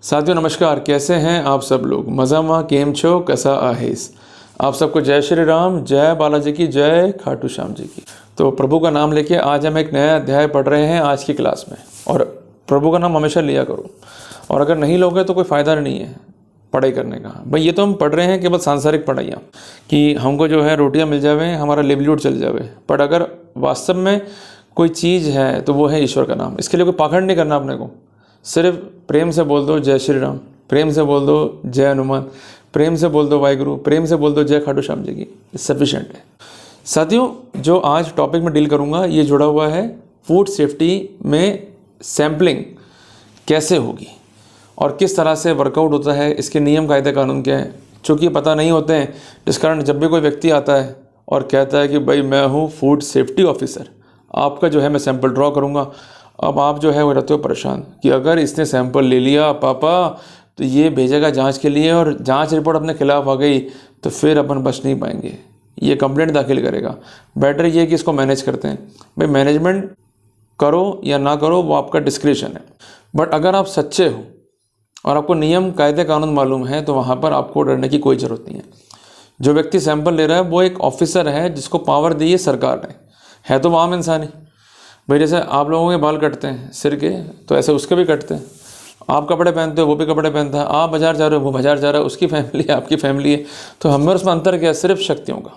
साथियों नमस्कार, कैसे हैं आप सब लोग। मज़ामा केम छो, कैसा आहेस। आप सबको जय श्री राम, जय बालाजी की, जय खाटू श्याम जी की। तो प्रभु का नाम लेके आज हम एक नया अध्याय पढ़ रहे हैं आज की क्लास में। और प्रभु का नाम हमेशा लिया करो, और अगर नहीं लोगे तो कोई फ़ायदा नहीं है पढ़ाई करने का। भाई ये तो हम पढ़ रहे हैं केवल सांसारिक पढ़ाइयाँ, कि हमको जो है रोटियाँ मिल जावे, हमारा लिवलीहुड चल जावे। पर अगर वास्तव में कोई चीज़ है तो वो है ईश्वर का नाम। इसके लिए कोई पाखंड नहीं करना अपने को। सिर्फ प्रेम से बोल दो जय श्री राम, प्रेम से बोल दो जय हनुमान, प्रेम से बोल दो वाहिगुरु, प्रेम से बोल दो जय खाटू श्याम जी की, सफिशेंट है। साथियों, जो आज टॉपिक में डील करूंगा ये जुड़ा हुआ है फूड सेफ्टी में सैम्पलिंग कैसे होगी और किस तरह से वर्कआउट होता है, इसके नियम कायदे कानून क्या है। चूँकि पता नहीं होते हैं, जिस कारण जब भी कोई व्यक्ति आता है और कहता है कि भाई मैं हूँ फूड सेफ्टी ऑफिसर, आपका जो है मैं सैंपल ड्रॉ करूँगा। अब आप जो है वो रहते हो परेशान कि अगर इसने सैंपल ले लिया पापा तो ये भेजेगा जांच के लिए, और जांच रिपोर्ट अपने खिलाफ आ गई तो फिर अपन बच नहीं पाएंगे, ये कंप्लेंट दाखिल करेगा। बेटर ये कि इसको मैनेज करते हैं। भाई मैनेजमेंट करो या ना करो वो आपका डिस्क्रिप्शन है, बट अगर आप सच्चे हो और आपको नियम कायदे कानून मालूम है तो वहाँ पर आपको डरने की कोई ज़रूरत नहीं है। जो व्यक्ति सैंपल ले रहा है वो एक ऑफिसर है जिसको पावर दी है सरकार ने, है तो वो आम इंसान ही। भाई जैसे आप लोगों के बाल कटते हैं सिर के, तो ऐसे उसके भी कटते हैं। आप कपड़े पहनते हो वो भी कपड़े पहनता है, आप बाजार जा रहे हो वो बाजार जा रहा है, उसकी फैमिली है आपकी फैमिली है। तो हमें और उसमें अंतर क्या है? सिर्फ शक्तियों का।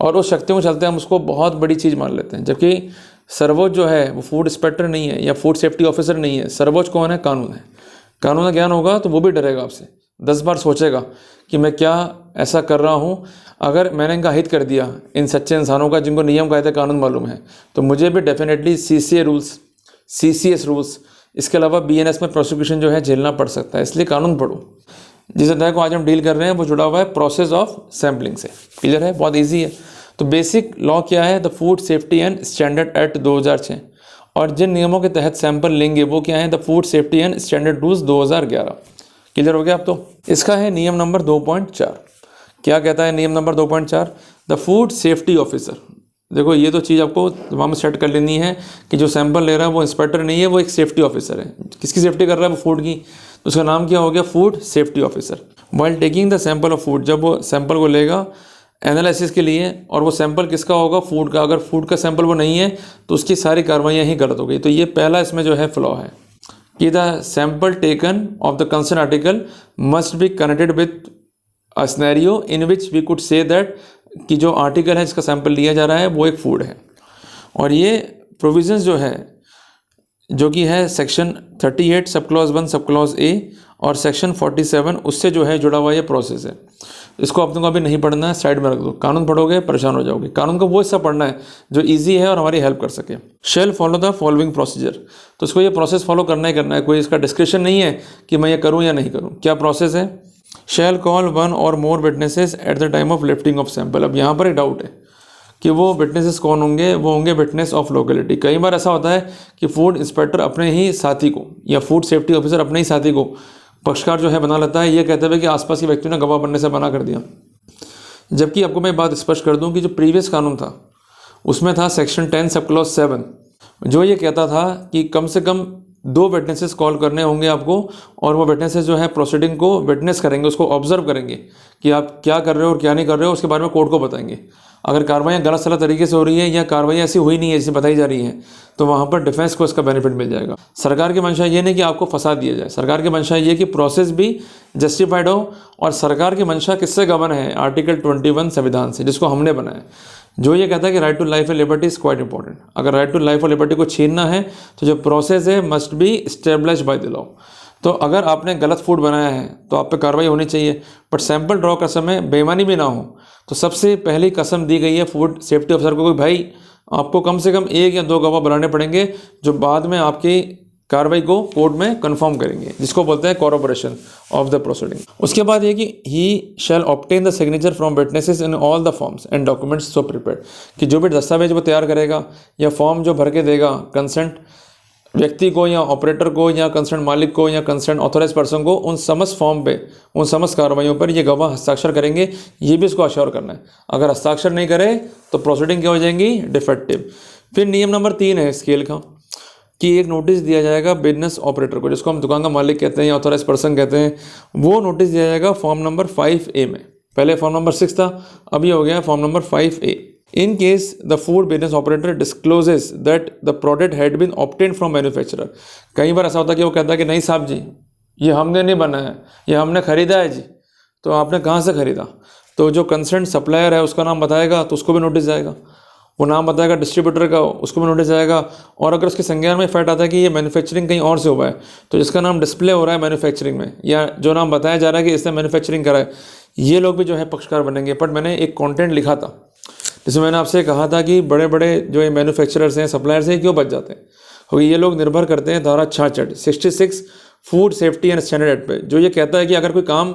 और उस शक्तियों को चलते हम उसको बहुत बड़ी चीज़ मान लेते हैं, जबकि सर्वोच्च जो है वो फूड इंस्पेक्टर नहीं है या फूड सेफ्टी ऑफिसर नहीं है। सर्वोच्च कौन है? कानून है। कानून का ज्ञान होगा तो वो भी डरेगा आपसे, 10 बार सोचेगा कि मैं क्या ऐसा कर रहा हूँ। अगर मैंने इनका हित कर दिया इन सच्चे इंसानों का जिनको नियम कायदे कानून मालूम है, तो मुझे भी definitely CCA rules, CCS rules, इसके अलावा BNS में प्रोसिक्यूशन जो है झेलना पड़ सकता है। इसलिए कानून पढ़ो। जिस अध्याय को आज हम डील कर रहे हैं वो जुड़ा हुआ है प्रोसेस ऑफ सैम्पलिंग से। क्लियर है? बहुत ईजी है। तो बेसिक लॉ क्या है? The food safety and standard act 2006। और जिन नियमों के तहत सैंपल लेंगे वो क्या है? The food safety and standard rules 2011। Clear हो गया अब तो? इसका है नियम नंबर 2.4। क्या कहता है नियम number 2.4? The food safety officer. देखो ये तो चीज़ आपको दिमाग में सेट कर लेनी है कि जो सैंपल ले रहा है वो इंस्पेक्टर नहीं है, वो एक सेफ्टी ऑफिसर है। किसकी सेफ्टी कर रहा है? वो फूड की। तो उसका नाम क्या हो गया? Food safety officer. While taking the sample of food, जब वो सैंपल को लेगा एनालिसिस के लिए, और वो सैंपल किसका होगा? फूड का। अगर फूड का सैंपल वो नहीं है तो उसकी सारी कार्रवाइयाँ ही गलत हो गई। तो ये पहला इसमें जो है फ्लॉ है कि the sample taken of the concern article must be connected with a scenario in which we could say that, कि जो आर्टिकल है जिसका सैंपल लिया जा रहा है वो एक फूड है। और ये प्रोविजंस जो है जो कि है section 38 sub clause 1 sub clause A और सेक्शन 47, उससे जो है जुड़ा हुआ ये प्रोसेस है। इसको अपने को अभी नहीं पढ़ना है, साइड में रख दो। कानून पढ़ोगे परेशान हो जाओगे। कानून का वो हिस्सा पढ़ना है जो इजी है और हमारी हेल्प कर सके। Shall follow the following procedure. तो इसको ये प्रोसेस फॉलो करना ही करना है। कोई इसका डिस्क्रिप्शन नहीं है कि मैं ये करूँ या नहीं करूँ। क्या प्रोसेस है? शैल call 1 or more witnesses at the time of lifting of sample. अब यहाँ पर एक डाउट है कि वो विटनेसेस कौन होंगे? वो होंगे विटनेस ऑफ लोकेलिटी। कई बार ऐसा होता है कि फूड इंस्पेक्टर अपने ही साथी को या फूड सेफ्टी ऑफिसर अपने ही साथी को पक्षकार जो है बना लेता है, ये कहते हुए कि आसपास के व्यक्तियों ने गवाह बनने से मना कर दिया। जबकि आपको मैं बात स्पष्ट कर दूं कि जो प्रीवियस कानून था उसमें था सेक्शन 10 सब क्लॉज 7, जो ये कहता था कि कम से कम 2 विटनेसेस कॉल करने होंगे आपको, और वो विटनेसेस जो है प्रोसीडिंग को विटनेस करेंगे, उसको ऑब्जर्व करेंगे कि आप क्या कर रहे हो और क्या नहीं कर रहे हो, उसके बारे में कोर्ट को बताएंगे। अगर कार्रवाई गलत सलत तरीके से हो रही है या कार्रवाई ऐसी हुई नहीं है जैसे बताई जा रही है, तो वहाँ पर डिफेंस को इसका बेनिफिट मिल जाएगा। सरकार की मंशा ये नहीं कि आपको फंसा दिया जाए, सरकार की मंशा ये कि प्रोसेस भी जस्टिफाइड हो। और सरकार की मंशा किससे गवर्न है? आर्टिकल 21 संविधान से, जिसको हमने बनाया, जो ये कहता है कि right to life and liberty is quite important. अगर राइट टू लाइफ और लिबर्टी को छीनना है तो जो प्रोसेस है must be establish by the law. तो अगर आपने गलत फूड बनाया है तो आप पे कार्रवाई होनी चाहिए, बट सैंपल ड्रॉ का समय बेईमानी भी ना हो। तो सबसे पहली कसम दी गई है फूड सेफ्टी ऑफिसर को कि भाई आपको कम से कम 1 या 2 गवाह बनाने पड़ेंगे जो बाद में आपकी कार्रवाई को कोर्ट में कंफर्म करेंगे, जिसको बोलते हैं कॉरोबोरेशन ऑफ द प्रोसीडिंग। उसके बाद ये कि he shall obtain the signature from witnesses in all the forms and documents so prepared, कि जो भी दस्तावेज वो तैयार करेगा या फॉर्म जो भर के देगा कंसर्न व्यक्ति को या ऑपरेटर को या कंसर्न मालिक को या कंसर्न ऑथोराइज पर्सन को, उन समस्त फॉर्म पे, उन समस्त कार्रवाइयों पर ये गवाह हस्ताक्षर करेंगे। ये भी इसको अश्योर करना है। अगर हस्ताक्षर नहीं करे तो प्रोसीडिंग क्या हो जाएंगी? डिफेक्टिव। फिर नियम नंबर 3 है स्केल का, कि एक नोटिस दिया जाएगा बिजनेस ऑपरेटर को, जिसको हम दुकान का मालिक कहते हैं या ऑथोराइज पर्सन कहते हैं, वो नोटिस दिया जाएगा फॉर्म नंबर 5A में। पहले फॉर्म नंबर 6 था, अभी हो गया form number 5A। In case the food business operator discloses that the product had been obtained from manufacturer. कई बार ऐसा होता है कि वो कहता है कि नहीं साहब जी, ये हमने नहीं बनाया, ये हमने खरीदा है जी। तो आपने कहाँ से खरीदा? तो जो कंसर्न सप्लायर है उसका नाम बताएगा तो उसको भी नोटिस जाएगा, वो नाम बताएगा डिस्ट्रीब्यूटर का, उसको भी नोटिस जाएगा। और अगर उसके संज्ञान में फैक्ट आता है कि ये मैन्युफैक्चरिंग कहीं और से हुआ है, तो जिसका नाम डिस्प्ले हो रहा है मैन्युफैक्चरिंग में, या जो नाम बताया जा रहा है कि इसने मैन्युफैक्चरिंग करा है, ये लोग भी जो है पक्षकार बनेंगे। बट मैंने एक कंटेंट लिखा था जिसमें मैंने आपसे कहा था कि बड़े बड़े जो ये मैन्युफैक्चरर्स हैं, सप्लायर्स हैं, क्यों बच जाते हैं? क्योंकि ये लोग निर्भर करते हैं धारा 66 food safety and standard act पे, जो ये कहता है कि अगर कोई काम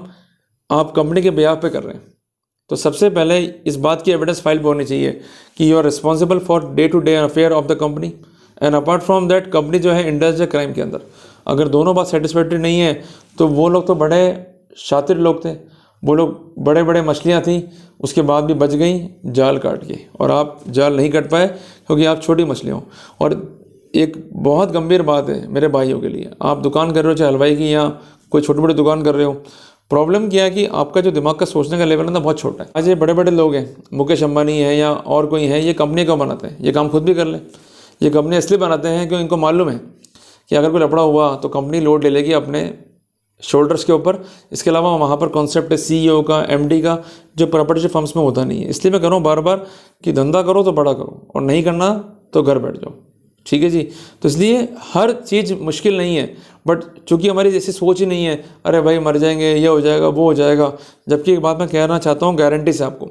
आप कंपनी के बिहाफ पे कर रहे हैं तो सबसे पहले इस बात की एविडेंस फाइल होनी चाहिए कि you are responsible for day to day affair of the company, and apart from that company जो है इंडल्ज क्राइम के अंदर। अगर दोनों बात सेटिस्फैक्ट्री नहीं है तो वो लोग तो बड़े शातिर लोग थे, वो लोग बड़े बड़े मछलियाँ थी, उसके बाद भी बच गई जाल काट के, और आप जाल नहीं काट पाए क्योंकि आप छोटी मछलियाँ हो। और एक बहुत गंभीर बात है मेरे भाइयों के लिए, आप दुकान कर रहे हो चाहे हलवाई की या कोई छोटी बड़ी दुकान कर रहे हो, प्रॉब्लम क्या है कि आपका जो दिमाग का सोचने का लेवल है ना बहुत छोटा है। आज ये बड़े बड़े लोग हैं, मुकेश अंबानी है या और कोई है, ये कंपनी क्यों बनाते हैं? ये काम खुद भी कर ले। ये कंपनी इसलिए बनाते हैं क्योंकि इनको मालूम है कि अगर कोई लफड़ा हुआ तो कंपनी लोड ले लेगी अपने शोल्डर्स के ऊपर। इसके अलावा वहाँ पर कॉन्सेप्ट है CEO का, MD का, जो प्रॉपर्टी फर्म्स में होता नहीं है। इसलिए मैं कह रहा हूँ बार बार कि धंधा करो तो बड़ा करो, और नहीं करना तो घर बैठ जाओ। ठीक है जी। तो इसलिए हर चीज़ मुश्किल नहीं है, बट चूंकि हमारी जैसी सोच ही नहीं है, अरे भाई मर जाएंगे, ये हो जाएगा, वो हो जाएगा। जबकि एक बात मैं कहना चाहता हूँ गारंटी से आपको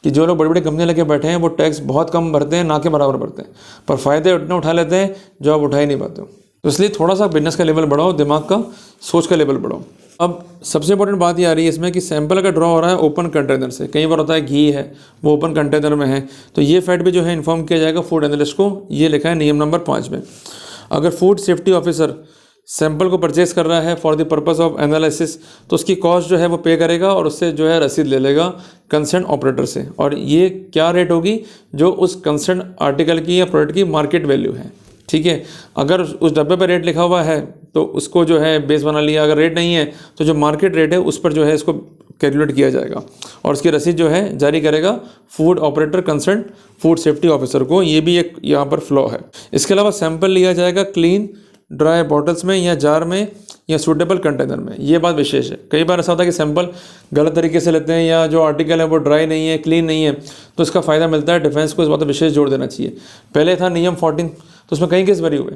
कि जो लोग बड़ी बड़ी कंपनियाँ लेके बैठे हैं वो टैक्स बहुत कम भरते हैं, ना के बराबर भरते हैं, पर फ़ायदे उतने उठा लेते हैं जो आप उठा ही नहीं पाते हो। तो इसलिए थोड़ा सा बिजनेस का लेवल बढ़ाओ, दिमाग का, सोच का लेवल बढ़ाओ। अब सबसे इंपॉर्टेंट बात ये आ रही है इसमें कि सैंपल का ड्रॉ हो रहा है ओपन कंटेनर से। कई बार होता है घी है वो ओपन कंटेनर में है, तो ये फैक्ट भी जो है इन्फॉर्म किया जाएगा फूड एनालिस्ट को। ये लिखा है नियम नंबर 5 में। अगर फूड सेफ्टी ऑफिसर सैंपल को परचेस कर रहा है for the purpose of analysis, तो उसकी कॉस्ट जो है वो पे करेगा और उससे जो है रसीद ले लेगा कंसर्न ऑपरेटर से। और ये क्या रेट होगी? जो उस कंसर्न आर्टिकल की या प्रोडक्ट की मार्केट वैल्यू है। ठीक है, अगर उस डब्बे पर रेट लिखा हुआ है तो उसको जो है बेस बना लिया, अगर रेट नहीं है तो जो मार्केट रेट है उस पर जो है इसको कैलकुलेट किया जाएगा और उसकी रसीद जो है जारी करेगा food operator concern food safety officer को। ये भी एक यहाँ पर फ्लॉ है। इसके अलावा सैंपल लिया जाएगा क्लीन ड्राई बॉटल्स में या जार में या सूटेबल कंटेनर में। ये बात विशेष है। कई बार ऐसा होता है कि सैंपल गलत तरीके से लेते हैं या जो आर्टिकल है वो ड्राई नहीं है, क्लीन नहीं है, तो इसका फ़ायदा मिलता है। डिफेंस को इस बात पर विशेष जोर देना चाहिए। पहले था नियम 14, तो उसमें कई केस भरी हुए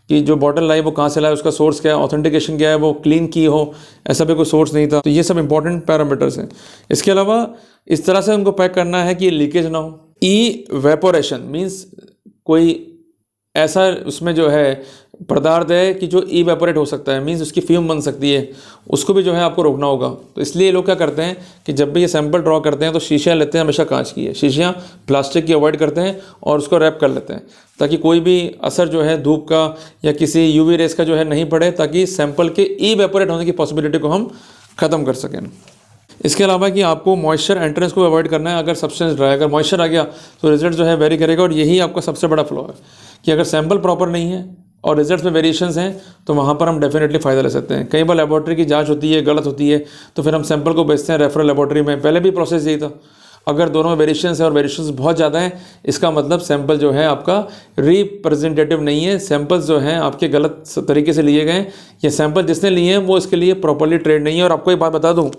कि जो बॉटल लाई वो कहाँ से लाए, उसका सोर्स क्या है, ऑथेंटिकेशन क्या है, वो क्लीन की हो, ऐसा भी कोई सोर्स नहीं था। तो ये सब इंपॉर्टेंट पैरामीटर्स हैं। इसके अलावा इस तरह से उनको पैक करना है कि लीकेज ना हो। इवेपोरेशन मीन्स कोई ऐसा उसमें जो है पदार्थ है कि जो इवेपोरेट हो सकता है, मीन्स उसकी फ्यूम बन सकती है, उसको भी जो है आपको रोकना होगा। तो इसलिए लोग क्या करते हैं कि जब भी ये सैंपल ड्रॉ करते हैं तो शीशियाँ लेते हैं, हमेशा कांच की है, शीशियाँ प्लास्टिक की अवॉइड करते हैं और उसको रैप कर लेते हैं ताकि कोई भी असर जो है धूप का या किसी UV रेस का जो है नहीं पड़े, ताकि सैंपल के इवेपोरेट होने की पॉसिबिलिटी को हम ख़त्म कर सकें। इसके अलावा कि आपको मॉइस्चर एंट्रेंस को अवॉइड करना है। अगर सब्सटेंस ड्राई, अगर मॉइस्चर आ गया तो रिजल्ट जो है वेरी करेगा। और यही आपका सबसे बड़ा फ्लॉ है कि अगर सैंपल प्रॉपर नहीं है और रिजल्ट्स में वेरिएशंस हैं तो वहाँ पर हम डेफिनेटली फ़ायदा ले सकते हैं। कई बार लेबॉर्ट्री की जांच होती है, गलत होती है, तो फिर हम सैंपल को भेजते हैं रेफरल लेबॉर्ट्री में। पहले भी प्रोसेस यही था। अगर दोनों में वेरिएशंस है और वेरिएशंस बहुत ज़्यादा हैं, इसका मतलब सैंपल जो है आपका रिप्रेजेंटेटिव नहीं है, सैंपल्स जो हैं आपके गलत तरीके से लिए गए, या सैंपल जिसने लिए हैं वो इसके लिए प्रॉपर्ली ट्रेंड नहीं है। और आपको एक बात बता दूं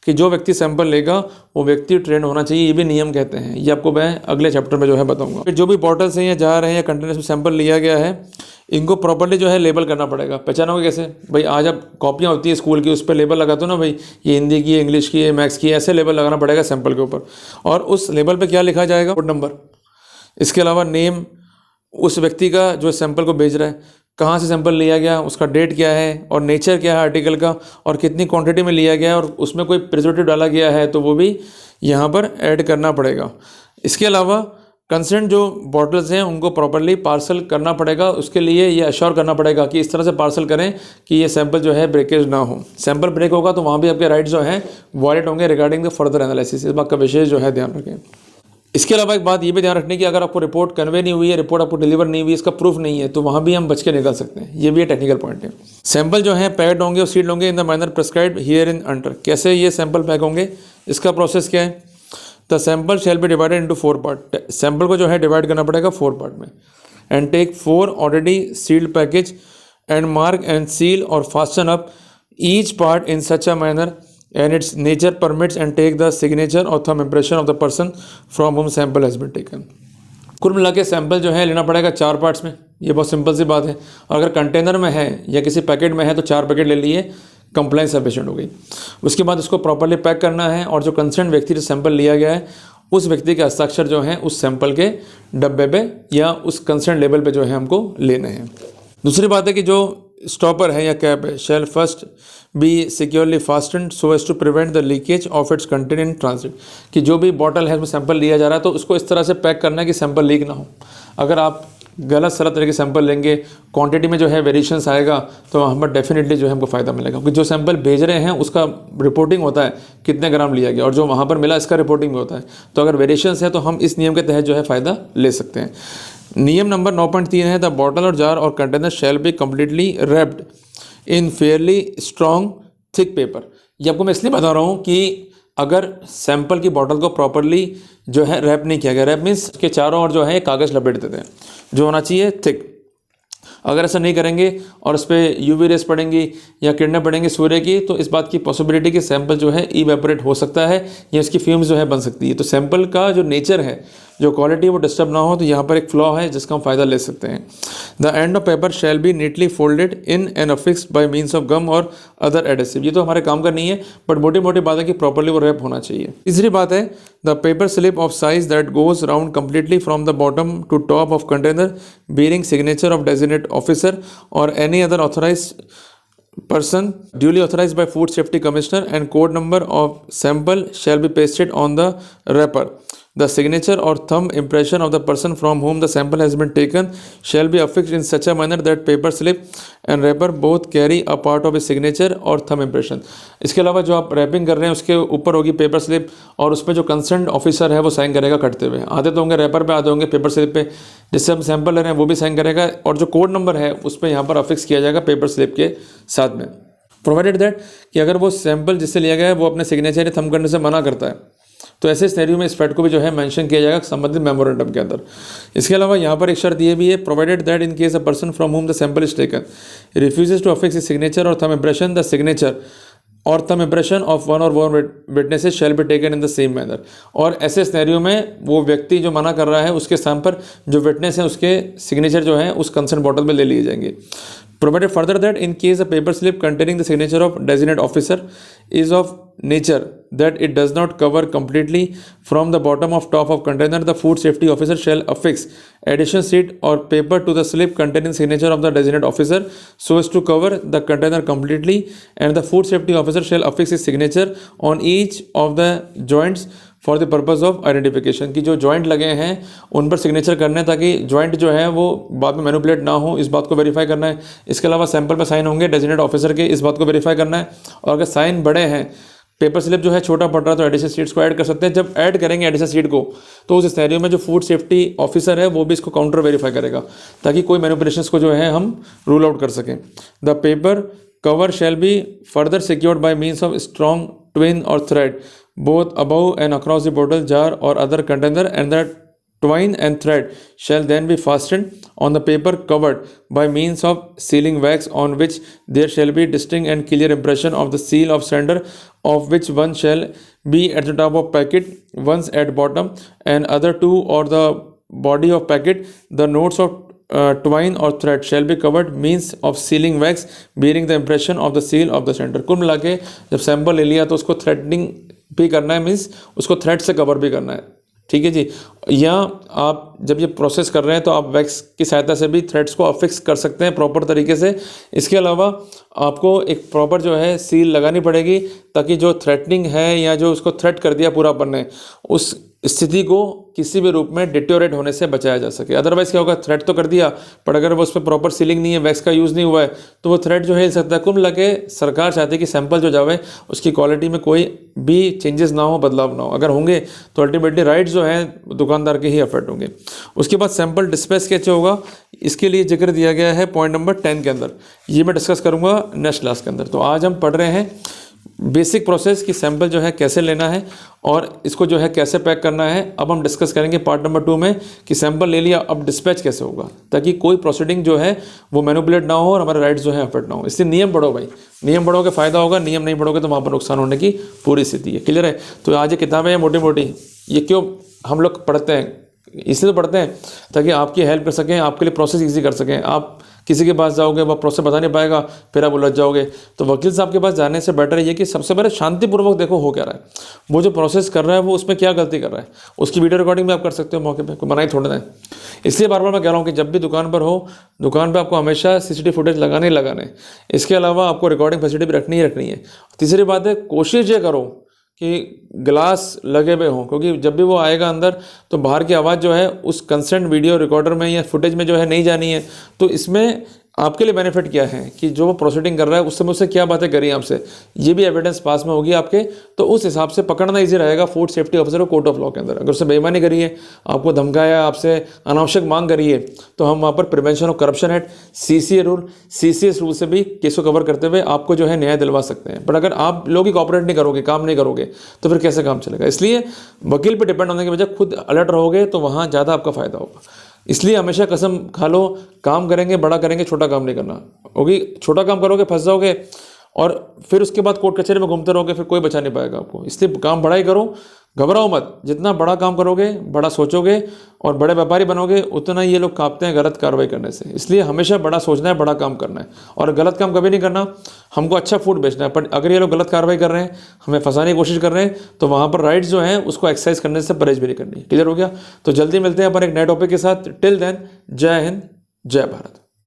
कि जो व्यक्ति सैंपल लेगा वो व्यक्ति ट्रेंड होना चाहिए, ये भी नियम कहते हैं। ये आपको मैं अगले चैप्टर में जो है बताऊँगा। फिर जो भी बॉटल्स हैं या जार हैं या कंटेनर्स में सैंपल लिया गया है, इनको प्रॉपर्ली जो है लेबल करना पड़ेगा। पहचानोगे कैसे भाई? आज अब कॉपियाँ होती है स्कूल की, उस पर लेबल लगाते हो ना भाई, ये हिंदी की है, इंग्लिश की है, मैथ्स की है, ऐसे लेबल लगाना पड़ेगा सैंपल के ऊपर। और उस लेबल पे क्या लिखा जाएगा? Code number. इसके अलावा नेम उस व्यक्ति का जो सैंपल को भेज रहा है, कहाँ से सैंपल लिया गया, उसका डेट क्या है और नेचर क्या है आर्टिकल का, और कितनी क्वांटिटी में लिया गया है, और उसमें कोई प्रिजर्वेटिव डाला गया है तो वो भी यहाँ पर ऐड करना पड़ेगा। इसके अलावा कंसर्न जो बॉटल्स हैं उनको प्रॉपर्ली पार्सल करना पड़ेगा। उसके लिए ये अश्योर करना पड़ेगा कि इस तरह से पार्सल करें कि ये सैंपल जो है ब्रेकेज ना हो। सैंपल ब्रेक होगा तो वहाँ भी आपके राइट्स जो हैं वॉयलेट होंगे रिगार्डिंग द फर्दर एनालिसिस। इस बात का विशेष जो है ध्यान रखें। इसके अलावा एक बात ये भी ध्यान रखने की, अगर आपको रिपोर्ट कन्वे नहीं हुई है, रिपोर्ट आपको डिलीवर नहीं हुई, इसका प्रूफ नहीं है, तो वहाँ भी हम बच के निकल सकते हैं। ये भी टेक्निकल पॉइंट है। सैंपल जो है पैक्ड होंगे और सील्ड होंगे in the manner prescribed hereinunder. कैसे ये सैंपल पैक होंगे, इसका प्रोसेस क्या है? The sample shall be divided into 4 part. Sample को जो है डिवाइड करना पड़ेगा 4 पार्ट में। And take 4 already sealed package and mark and seal or fasten up each part in such a manner and its nature permits and take the signature or thumb impression of the person from whom sample has been taken। कुल मिला के sample जो है लेना पड़ेगा 4 parts में। ये बहुत सिंपल सी बात है। और अगर कंटेनर में है या किसी पैकेट में है तो 4 पैकेट ले लिए, कंप्लाइंस सफिशिएंट हो गई। उसके बाद इसको प्रॉपर्ली पैक करना है और जो कंसर्न व्यक्ति से सैंपल लिया गया है उस व्यक्ति के हस्ताक्षर जो हैं उस सैंपल के डब्बे पे या उस कंसर्न लेबल पे जो है हमको लेने हैं। दूसरी बात है कि जो स्टॉपर है या कैप है shall first be securely fastened so as to prevent the leakage of its content in transit. कि जो भी बॉटल है उसमें सैंपल लिया जा रहा है तो उसको इस तरह से पैक करना है कि सैंपल लीक ना हो। अगर आप गलत सलत तरह के सैंपल लेंगे, क्वांटिटी में जो है वेरिएशंस आएगा तो वहाँ पर डेफिनेटली जो है हमको फ़ायदा मिलेगा, क्योंकि जो सैंपल भेज रहे हैं उसका रिपोर्टिंग होता है कितने ग्राम लिया गया और जो वहाँ पर मिला इसका रिपोर्टिंग भी होता है। तो अगर वेरिएशंस है तो हम इस नियम के तहत जो है फ़ायदा ले सकते हैं। नियम नंबर 9.3 है द बॉटल और जार और container shall be completely wrapped in Fairlie strong thick paper. ये आपको मैं इसलिए बता रहा हूँ कि अगर सैंपल की बॉटल को प्रॉपरली जो है रैप नहीं किया गया, रैप मीन्स के चारों ओर जो है कागज़ लपेट देते हैं, जो होना चाहिए थिक। अगर ऐसा नहीं करेंगे और उस पर यूवी रेस पड़ेंगी या किरणें पड़ेंगी सूर्य की तो इस बात की पॉसिबिलिटी कि सैंपल जो है इवेपोरेट हो सकता है या इसकी फ्यूम्स जो है बन सकती है। तो सैंपल का जो नेचर है, जो क्वालिटी वो डिस्टर्ब ना हो, तो यहाँ पर एक फ्लॉ है जिसका हम फ़ायदा ले सकते हैं। The end of paper shall be neatly folded in and affixed by means of gum or other adhesive. ये तो हमारे काम का नहीं है, बट मोटी मोटी बात है कि प्रॉपर्ली वो रैप होना चाहिए। तीसरी बात है the paper slip of size that goes round completely from the bottom to top of container bearing signature of designated officer or any other authorized person duly authorized by Food Safety Commissioner and code number of sample shall be pasted on the wrapper. The signature or thumb impression of the person from whom the sample has been taken shall be affixed in such a manner that paper slip and wrapper both carry a part of a signature or thumb impression। इसके अलावा जो आप wrapping कर रहे हैं उसके ऊपर होगी पेपर स्लिप और उसमें जो कंसर्न ऑफिसर है वो साइन करेगा कटते हुए। आधे तो होंगे रैपर पे, आधे होंगे पेपर स्लिप पे। जिससे हम सैंपल ले रहे हैं वो भी साइन करेगा और जो कोड नंबर है उस पर यहाँ पर अफिक्स किया जाएगा पेपर स्लिप के साथ में। प्रोवाइडेड दैट कि अगर वो सैंपल जिससे लिया गया है वो अपने सिग्नेचर या थंब करने से मना करता है तो ऐसे सिनेरियो में इस फैक्ट को भी जो है मेंशन किया जाएगा संबंधित मेमोरेंडम के अंदर। इसके अलावा यहाँ पर एक शर्त ये भी है, provided that in case a person from whom the sample is taken refuses to affix his signature or thumb impression the signature or thumb impression of one or more witnesses shall be taken in the same manner. और ऐसे scenario में वो व्यक्ति जो मना कर रहा है उसके स्थान पर जो विटनेस है उसके सिग्नेचर जो है उस कंसर्न बॉटल में ले लिए जाएंगे। Provided further that in case a paper slip containing the signature of designated officer is of nature that it does not cover completely from the bottom of top of container, the food safety officer shall affix additional sheet or paper to the slip containing signature of the designated officer so as to cover the container completely, and the food safety officer shall affix his signature on each of the joints for the purpose of identification. की जो joint लगे हैं उन पर signature करना है ताकि joint जो है वो बाद में मैनिपुलेट ना हो, इस बात को वेरीफाई करना है। इसके अलावा सैंपल पर साइन होंगे डेजिग्नेटेड ऑफिसर के, इस बात को वेरीफाई करना है। और अगर साइन बड़े हैं, पेपर स्लिप जो है छोटा पड़ रहा है तो एडिशनल शीट्स को ऐड कर सकते हैं। जब ऐड करेंगे एडिशनल शीट को तो उस सिनेरियो में जो फूड सेफ्टी ऑफिसर है वो भी इसको काउंटर वेरीफाई करेगा ताकि कोई मैनिपुलेशंस को जो है हम रूल आउट कर सकें। The paper cover shall be further secured by means of strong twine or thread both above and across the bottle, jar or other container, and the twine and thread shall then be fastened on the paper covered by means of sealing wax on which there shall be distinct and clear impression of the seal of sender, of which one shall be at the top of packet, one's at bottom, and other two or the body of packet. The notes of twine or thread shall be covered means of sealing wax bearing the impression of the seal of the sender। कुल मिला के जब sample ले लिया तो उसको threading भी करना है, मीन्स उसको थ्रेड से कवर भी करना है। ठीक है जी। या आप जब ये प्रोसेस कर रहे हैं तो आप वैक्स की सहायता से भी थ्रेड्स को अफिक्स कर सकते हैं प्रॉपर तरीके से। इसके अलावा आपको एक प्रॉपर जो है सील लगानी पड़ेगी ताकि जो थ्रेटनिंग है या जो उसको थ्रेट कर दिया पूरा अपन ने उस स्थिति को किसी भी रूप में डिटोरेट होने से बचाया जा सके। अदरवाइज क्या होगा, थ्रेड तो कर दिया पर अगर वो उस पर प्रॉपर सीलिंग नहीं है, वैक्स का यूज़ नहीं हुआ है, तो वो थ्रेड जो है हिल सकता है। कुल लगे सरकार चाहती है कि सैंपल जो जावे उसकी क्वालिटी में कोई भी चेंजेस ना हो, बदलाव ना हो। अगर होंगे तो अल्टीमेटली राइट्स जो हैं दुकानदार के ही अफेक्ट होंगे। उसके बाद सैंपल डिस्पैच कैसे होगा, इसके लिए जिक्र दिया गया है पॉइंट नंबर 10 के अंदर। ये मैं डिस्कस करूँगा नेक्स्ट क्लास के अंदर। तो आज हम पढ़ रहे हैं बेसिक प्रोसेस की सैंपल जो है कैसे लेना है और इसको जो है कैसे पैक करना है। अब हम डिस्कस करेंगे पार्ट नंबर 2 में कि सैंपल ले लिया, अब डिस्पैच कैसे होगा, ताकि कोई प्रोसीडिंग जो है वो मैनिपुलेट ना हो और हमारे राइट्स जो है अफेक्ट ना हो। इसलिए नियम पढ़ो भाई, नियम पढ़ोगे फ़ायदा होगा, नियम नहीं पढ़ोगे तो वहाँ पर नुकसान होने की पूरी स्थिति है। क्लियर है। तो आज ये किताबें हैं मोटी मोटी, ये क्यों हम लोग पढ़ते हैं, इसलिए तो पढ़ते हैं ताकि आपकी हेल्प कर सकें, आपके लिए प्रोसेस ईजी कर सकें। आप किसी के पास जाओगे वह प्रोसेस बता नहीं पाएगा, फिर आप उलझ जाओगे। तो वकील साहब के पास जाने से बेटर ये कि सबसे पहले शांतिपूर्वक देखो हो क्या रहा है, वो जो प्रोसेस कर रहा है वो उसमें क्या गलती कर रहा है, उसकी वीडियो रिकॉर्डिंग भी आप कर सकते हो मौके पे, कोई मनाही थोड़ा है। इसलिए बार बार मैं कह रहा हूँ कि जब भी दुकान पर हो, दुकान पर आपको हमेशा CCTV फुटेज लगाने ही लगाने, इसके अलावा आपको रिकॉर्डिंग फैसिलिटी भी रखनी ही रखनी है। तीसरी बात है, कोशिश ये करो कि ग्लास लगे हुए हों, क्योंकि जब भी वो आएगा अंदर तो बाहर की आवाज़ जो है उस कंसेंट वीडियो रिकॉर्डर में या फुटेज में जो है नहीं जानी है। तो इसमें आपके लिए बेनिफिट क्या है कि जो वो प्रोसीडिंग कर रहा है उस समय उससे क्या बातें करी आपसे, ये भी एविडेंस पास में होगी आपके, तो उस हिसाब से पकड़ना इजी रहेगा फूड सेफ्टी ऑफिसर और कोर्ट ऑफ लॉ के अंदर। अगर उससे बेईमानी करी है, आपको धमकाया, आपसे अनावश्यक मांग करी है, तो हम वहाँ पर prevention of corruption act CCS rule से भी केस को कवर करते हुए आपको जो है न्याय दिलवा सकते हैं। बट अगर आप लोग ही कॉपरेट नहीं करोगे, काम नहीं करोगे, तो फिर कैसे काम चलेगा। इसलिए वकील पर डिपेंड होने के बजाय खुद अलर्ट रहोगे तो वहाँ ज़्यादा आपका फायदा होगा। इसलिए हमेशा कसम खा लो, काम करेंगे बड़ा करेंगे, छोटा काम नहीं करना होगी। छोटा काम करोगे फंस जाओगे और फिर उसके बाद कोर्ट कचहरी में घूमते रहोगे, फिर कोई बचा नहीं पाएगा आपको। इसलिए काम बड़ा ही करो, घबराओ मत। जितना बड़ा काम करोगे, बड़ा सोचोगे और बड़े व्यापारी बनोगे, उतना ये लोग कांपते हैं गलत कार्रवाई करने से। इसलिए हमेशा बड़ा सोचना है, बड़ा काम करना है और गलत काम कभी नहीं करना। हमको अच्छा फूड बेचना है, पर अगर ये लोग गलत कार्रवाई कर रहे हैं, हमें फंसाने की कोशिश कर रहे हैं, तो वहाँ पर राइट्स जो हैं उसको एक्सरसाइज करने से परहेज भी नहीं करनी। क्लियर हो गया। तो जल्दी मिलते हैं अपन एक नए टॉपिक के साथ। टिल देन, जय हिंद, जय भारत।